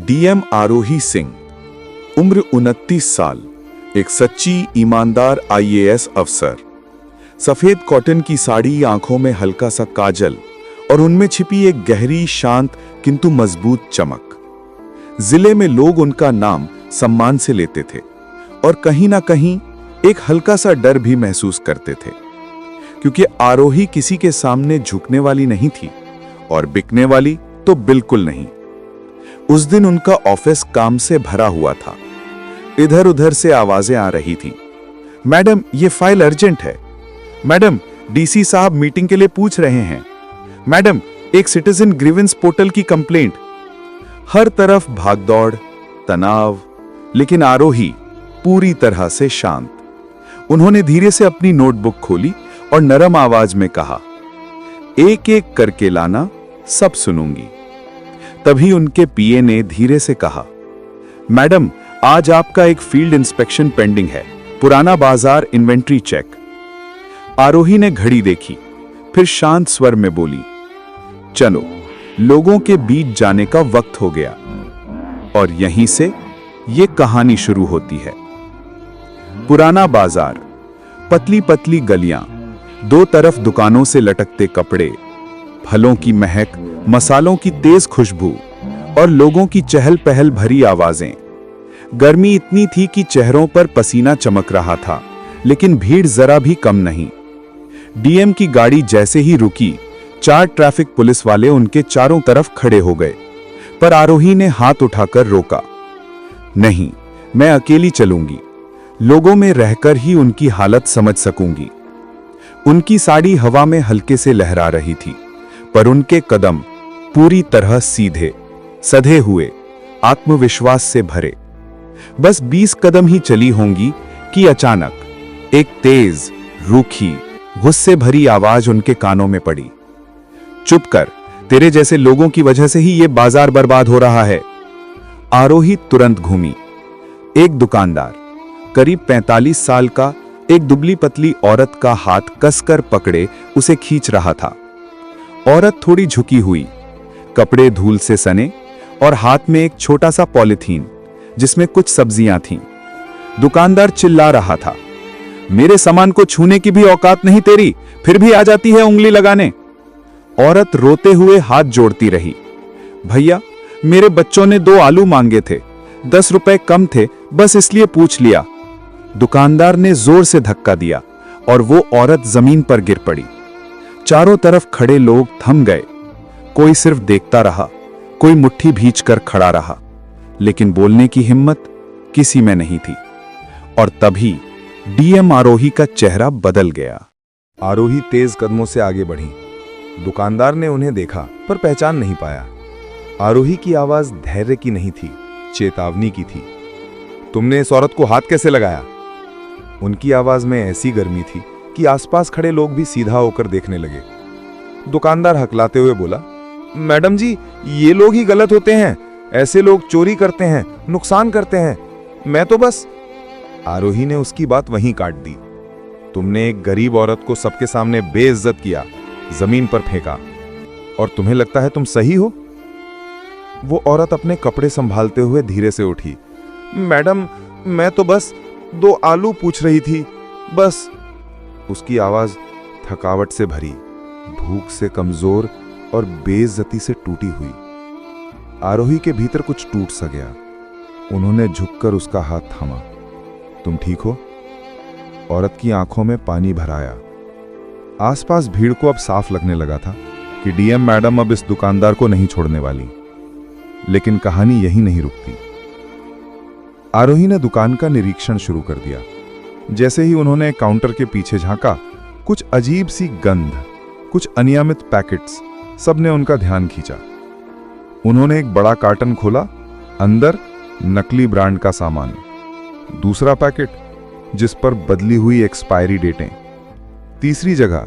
DM आरोही सिंह, उम्र 29 साल, एक सच्ची ईमानदार आईएएस अफसर। सफेद कॉटन की साड़ी, आंखों में हल्का सा काजल और उनमें छिपी एक गहरी, शांत किंतु मजबूत चमक। जिले में लोग उनका नाम सम्मान से लेते थे और कहीं ना कहीं एक हल्का सा डर भी महसूस करते थे, क्योंकि आरोही किसी के सामने झुकने वाली नहीं थी और बिकने वाली तो बिल्कुल नहीं। उस दिन उनका ऑफिस काम से भरा हुआ था। इधर उधर से आवाजें आ रही थी। मैडम, ये फाइल अर्जेंट है। मैडम, डीसी साहब मीटिंग के लिए पूछ रहे हैं। मैडम, एक सिटीजन ग्रीवेंस पोर्टल की कंप्लेंट। हर तरफ भागदौड़, तनाव, लेकिन आरोही पूरी तरह से शांत। उन्होंने धीरे से अपनी नोटबुक खोली और नरम आवाज में कहा, एक एक करके लाना, सब सुनूंगी। तभी उनके पीए ने धीरे से कहा, मैडम, आज आपका एक फील्ड इंस्पेक्शन पेंडिंग है, पुराना बाजार इन्वेंट्री चेक। आरोही ने घड़ी देखी, फिर शांत स्वर में बोली, चलो, लोगों के बीच जाने का वक्त हो गया। और यहीं से ये कहानी शुरू होती है। पुराना बाजार, पतली पतली गलियां, दो तरफ दुकानों से लटकते कपड़े, फलों की महक, मसालों की तेज खुशबू और लोगों की चहल पहल भरी आवाजें। गर्मी इतनी थी कि चेहरों पर पसीना चमक रहा था, लेकिन भीड़ जरा भी कम नहीं। डीएम की गाड़ी जैसे ही रुकी, 4 ट्रैफिक पुलिस वाले उनके चारों तरफ खड़े हो गए, पर आरोही ने हाथ उठाकर रोका। नहीं, मैं अकेली चलूंगी, लोगों में रहकर ही उनकी हालत समझ सकूंगी। उनकी साड़ी हवा में हल्के से लहरा रही थी, पर उनके कदम पूरी तरह सीधे, सधे हुए, आत्मविश्वास से भरे। बस 20 कदम ही चली होंगी कि अचानक एक तेज, रूखी, गुस्से भरी आवाज उनके कानों में पड़ी। चुप कर, तेरे जैसे लोगों की वजह से ही ये बाजार बर्बाद हो रहा है। आरोही तुरंत घूमी। एक दुकानदार, करीब 45 साल का, एक दुबली पतली औरत का हाथ कसकर पकड़े उसे खींच रहा था। औरत थोड़ी झुकी हुई, कपड़े धूल से सने और हाथ में एक छोटा सा पॉलिथीन जिसमें कुछ सब्जियां थीं। दुकानदार चिल्ला रहा था, मेरे सामान को छूने की भी औकात नहीं तेरी, फिर भी आ जाती है उंगली लगाने। औरत रोते हुए हाथ जोड़ती रही, भैया, मेरे बच्चों ने 2 आलू मांगे थे, 10 रुपए कम थे, बस इसलिए पूछ लिया। दुकानदार ने जोर से धक्का दिया और वो औरत जमीन पर गिर पड़ी। चारों तरफ खड़े लोग थम गए। कोई सिर्फ देखता रहा, कोई मुट्ठी भींचकर खड़ा रहा, लेकिन बोलने की हिम्मत किसी में नहीं थी। और तभी डीएम आरोही का चेहरा बदल गया। आरोही तेज कदमों से आगे बढ़ी। दुकानदार ने उन्हें देखा पर पहचान नहीं पाया। आरोही की आवाज धैर्य की नहीं थी, चेतावनी की थी। तुमने इस औरत को हाथ कैसे लगाया? उनकी आवाज में ऐसी गर्मी थी कि आसपास खड़े लोग भी सीधा होकर देखने लगे। दुकानदार हकलाते हुए बोला, मैडम जी, ये लोग ही गलत होते हैं, ऐसे लोग चोरी करते हैं, नुकसान करते हैं, मैं तो बस। आरोही ने उसकी बात वहीं काट दी। तुमने एक गरीब औरत को सबके सामने बेइज्जत किया, जमीन पर फेंका, और तुम्हें लगता है तुम सही हो? वो औरत अपने कपड़े संभालते हुए धीरे से उठी। मैडम, मैं तो बस 2 आलू पूछ रही थी, बस। उसकी आवाज थकावट से भरी, भूख से कमजोर और बेइज्जती से टूटी हुई। आरोही के भीतर कुछ टूट सा गया। उन्होंने झुककर उसका हाथ थामा। तुम ठीक हो? औरत की आंखों में पानी भर आया। आसपास भीड़ को अब साफ लगने लगा था कि डीएम मैडम अब इस दुकानदार को नहीं छोड़ने वाली। लेकिन कहानी यही नहीं रुकती। आरोही ने दुकान का निरीक्षण शुरू कर दिया। जैसे ही उन्होंने काउंटर के पीछे झांका, कुछ अजीब सी गंध, कुछ अनियमित पैकेट्स, सबने उनका ध्यान खींचा। उन्होंने एक बड़ा कार्टन खोला, अंदर नकली ब्रांड का सामान। दूसरा पैकेट जिस पर बदली हुई एक्सपायरी डेटें। तीसरी जगह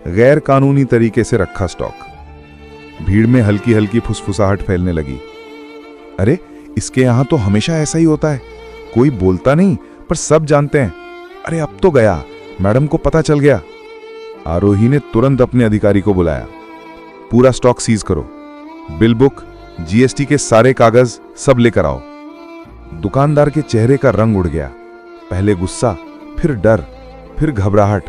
गैर कानूनी तरीके से रखा स्टॉक। भीड़ में हल्की हल्की फुसफुसाहट फैलने लगी। अरे, इसके यहां तो हमेशा ऐसा ही होता है, कोई बोलता नहीं पर सब जानते हैं। अरे, अब तो गया, मैडम को पता चल गया। आरोही ने तुरंत अपने अधिकारी को बुलाया। पूरा स्टॉक सीज करो, बिल बुक, जीएसटी के सारे कागज सब लेकर आओ। दुकानदार के चेहरे का रंग उड़ गया, पहले गुस्सा, फिर डर, फिर घबराहट।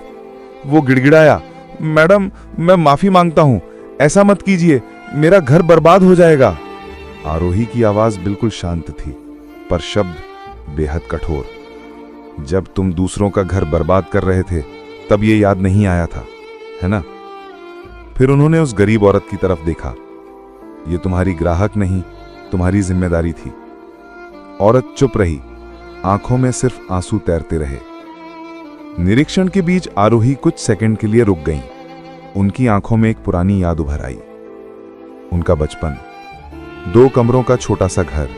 वो गिड़गिड़ाया, मैडम मैं माफी मांगता हूं, ऐसा मत कीजिए, मेरा घर बर्बाद हो जाएगा। आरोही की आवाज बिल्कुल शांत थी, पर शब्द बेहद कठोर। जब तुम दूसरों का घर बर्बाद कर रहे थे तब ये याद नहीं आया था, है ना? फिर उन्होंने उस गरीब औरत की तरफ देखा। ये तुम्हारी ग्राहक नहीं, तुम्हारी जिम्मेदारी थी। औरत चुप रही, आंखों में सिर्फ आंसू तैरते रहे। निरीक्षण के बीच आरोही कुछ सेकंड के लिए रुक गईं। उनकी आंखों में एक पुरानी याद उभर आई। उनका बचपन, 2 कमरों का छोटा सा घर,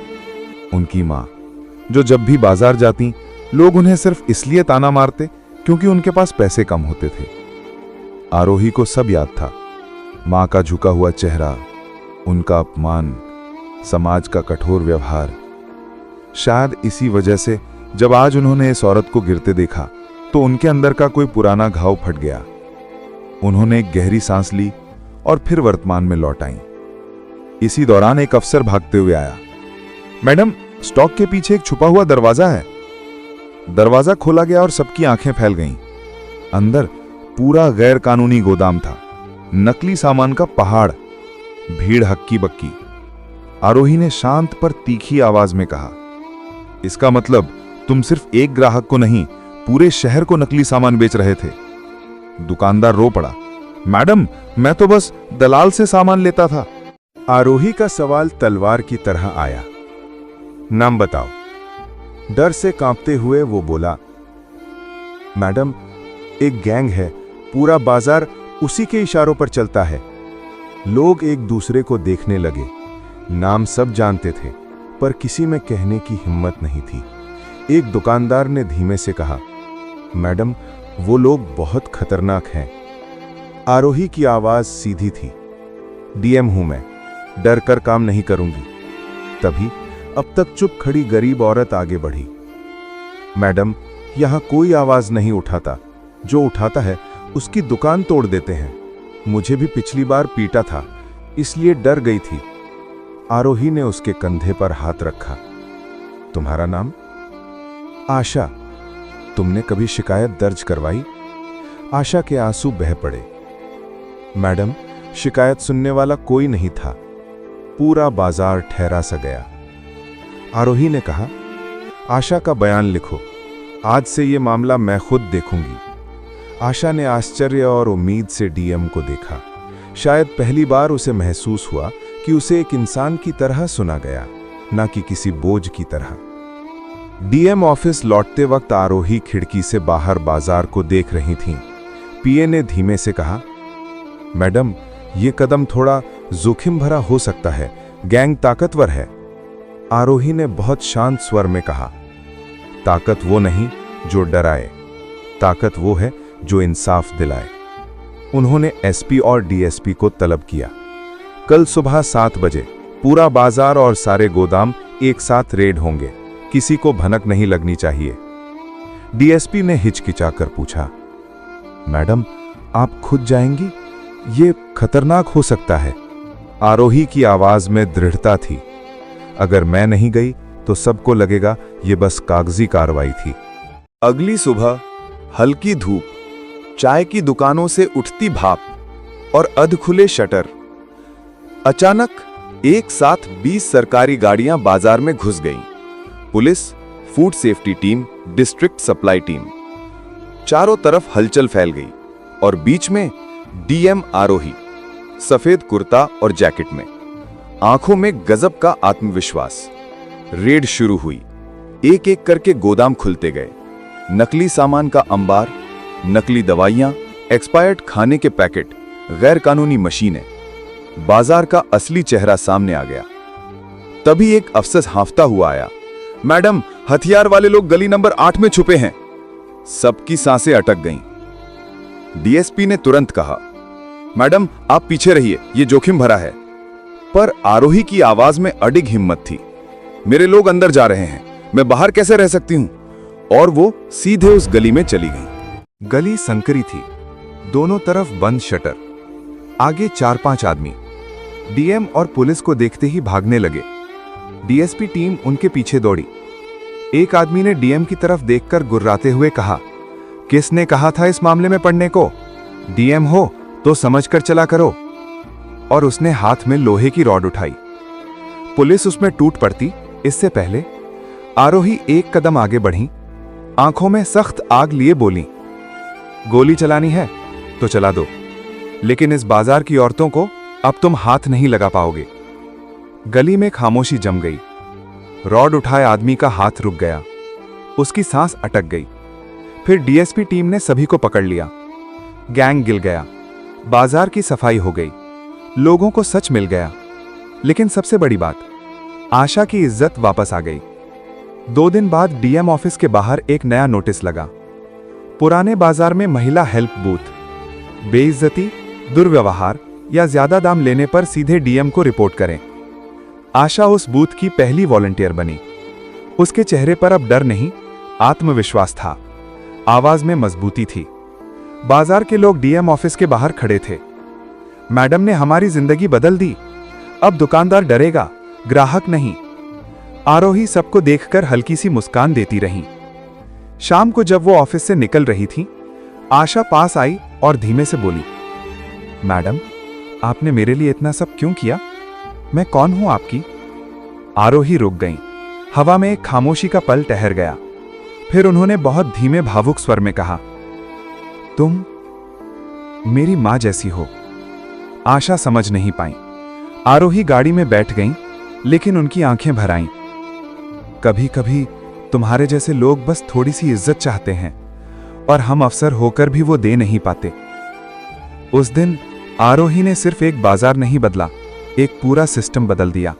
उनकी मां, जो जब भी बाजार जाती लोग उन्हें सिर्फ इसलिए ताना मारते क्योंकि उनके पास पैसे कम होते थे। आरोही को सब याद था, मां का झुका हुआ चेहरा, उनका अपमान, समाज का कठोर व्यवहार। शायद इसी वजह से जब आज उन्होंने इस औरत को गिरते देखा तो उनके अंदर का कोई पुराना घाव फट गया। उन्होंने एक गहरी सांस ली और फिर वर्तमान में लौट आईं। इसी दौरान एक अफसर भागते हुए आया। मैडम, स्टॉक के पीछे एक छुपा हुआ दरवाजा है। दरवाजा खोला गया और सबकी आंखें फैल गईं। अंदर पूरा गैर कानूनी गोदाम था, नकली सामान का पहाड़, भीड़ हक्की बक्की। आरोही ने शांत पर तीखी आवाज में कहा, इसका मतलब तुम सिर्फ एक ग्राहक को नहीं, पूरे शहर को नकली सामान बेच रहे थे। दुकानदार रो पड़ा, मैडम मैं तो बस दलाल से सामान लेता था। आरोही का सवाल तलवार की तरह आया। नाम बताओ। डर से कांपते हुए वो बोला, मैडम एक गैंग है, पूरा बाजार उसी के इशारों पर चलता है। लोग एक दूसरे को देखने लगे। नाम सब जानते थे, पर किसी में कहने की हिम्मत नहीं थी। एक दुकानदार ने धीमे से कहा, मैडम वो लोग बहुत खतरनाक हैं। आरोही की आवाज सीधी थी, डीएम हूं मैं, डर कर काम नहीं करूंगी। तभी अब तक चुप खड़ी गरीब औरत आगे बढ़ी। मैडम यहां कोई आवाज नहीं उठाता, जो उठाता है उसकी दुकान तोड़ देते हैं। मुझे भी पिछली बार पीटा था, इसलिए डर गई थी। आरोही ने उसके कंधे पर हाथ रखा। तुम्हारा नाम? आशा। तुमने कभी शिकायत दर्ज करवाई? आशा के आंसू बह पड़े। मैडम शिकायत सुनने वाला कोई नहीं था, पूरा बाजार ठहरा सा गया। आरोही ने कहा, आशा का बयान लिखो, आज से ये मामला मैं खुद देखूंगी। आशा ने आश्चर्य और उम्मीद से डीएम को देखा। शायद पहली बार उसे महसूस हुआ कि उसे एक इंसान की तरह सुना गया, ना कि किसी बोझ की तरह। डीएम ऑफिस लौटते वक्त आरोही खिड़की से बाहर बाजार को देख रही थीं। पीए ने धीमे से कहा, मैडम ये कदम थोड़ा जोखिम भरा हो सकता है, गैंग ताकतवर है। आरोही ने बहुत शांत स्वर में कहा, ताकत वो नहीं जो डराए, ताकत वो है जो इंसाफ दिलाए। उन्होंने एसपी और डीएसपी को तलब किया। कल सुबह 7 बजे पूरा बाजार और सारे गोदाम एक साथ रेड होंगे, किसी को भनक नहीं लगनी चाहिए। डीएसपी ने हिचकिचाकर पूछा, मैडम आप खुद जाएंगी? ये खतरनाक हो सकता है। आरोही की आवाज में दृढ़ता थी, अगर मैं नहीं गई तो सबको लगेगा ये बस कागजी कार्रवाई थी। अगली सुबह हल्की धूप, चाय की दुकानों से उठती भाप और अधखुले शटर। अचानक एक साथ 20 सरकारी गाड़ियां बाजार में घुस गईं। Police, food safety team, district supply team. चारों तरफ हलचल फैल गई और बीच में डीएम आरोही, सफेद कुर्ता और जैकेट में, आंखों में गजब का आत्मविश्वास। रेड शुरू हुई। एक एक करके गोदाम खुलते गए। नकली सामान का अंबार, नकली दवाइयां, एक्सपायर्ड खाने के पैकेट, गैर कानूनी मशीनें। बाजार का असली चेहरा सामने आ गया। तभी एक अफसर हांफता हुआ आया, मैडम हथियार वाले लोग गली नंबर 8 में छुपे हैं। सबकी सांसें अटक गईं। डीएसपी ने तुरंत कहा, मैडम आप पीछे रहिए, ये जोखिम भरा है। पर आरोही की आवाज में अडिग हिम्मत थी, मेरे लोग अंदर जा रहे हैं, मैं बाहर कैसे रह सकती हूं? और वो सीधे उस गली में चली गई। गली संकरी थी, दोनों तरफ बंद शटर, आगे 4-5 आदमी। डीएम और पुलिस को देखते ही भागने लगे। डीएसपी टीम उनके पीछे दौड़ी। एक आदमी ने डीएम की तरफ देखकर गुर्राते हुए कहा, किसने कहा था इस मामले में पड़ने को? डीएम हो तो समझकर चला करो। और उसने हाथ में लोहे की रॉड उठाई। पुलिस उसमें टूट पड़ती इससे पहले आरोही एक कदम आगे बढ़ी, आंखों में सख्त आग लिए बोली, गोली चलानी है तो चला दो, लेकिन इस बाजार की औरतों को अब तुम हाथ नहीं लगा पाओगे। गली में खामोशी जम गई। रॉड उठाए आदमी का हाथ रुक गया, उसकी सांस अटक गई। फिर डीएसपी टीम ने सभी को पकड़ लिया। गैंग गिल गया, बाजार की सफाई हो गई, लोगों को सच मिल गया। लेकिन सबसे बड़ी बात, आशा की इज्जत वापस आ गई। 2 दिन बाद डीएम ऑफिस के बाहर एक नया नोटिस लगा। पुराने बाजार में महिला हेल्प बूथ, बेइज्जती, दुर्व्यवहार या ज्यादा दाम लेने पर सीधे डीएम को रिपोर्ट करें। आशा उस बूथ की पहली वॉलंटियर बनी। उसके चेहरे पर अब डर नहीं, आत्मविश्वास था। आवाज में मजबूती थी। बाजार के लोग डीएम ऑफिस के बाहर खड़े थे। मैडम ने हमारी जिंदगी बदल दी, अब दुकानदार डरेगा, ग्राहक नहीं। आरोही सबको देखकर हल्की सी मुस्कान देती रही। शाम को जब वो ऑफिस से निकल रही थी, आशा पास आई और धीमे से बोली, मैडम, आपने मेरे लिए इतना सब क्यों किया? मैं कौन हूं आपकी? आरोही रुक गई। हवा में एक खामोशी का पल ठहर गया। फिर उन्होंने बहुत धीमे भावुक स्वर में कहा, तुम मेरी मां जैसी हो। आशा समझ नहीं पाई। आरोही गाड़ी में बैठ गईं, लेकिन उनकी आंखें भर आईं। कभी कभी तुम्हारे जैसे लोग बस थोड़ी सी इज्जत चाहते हैं और हम अफसर होकर भी वो दे नहीं पाते। उस दिन आरोही ने सिर्फ एक बाजार नहीं बदला, एक पूरा सिस्टम बदल दिया।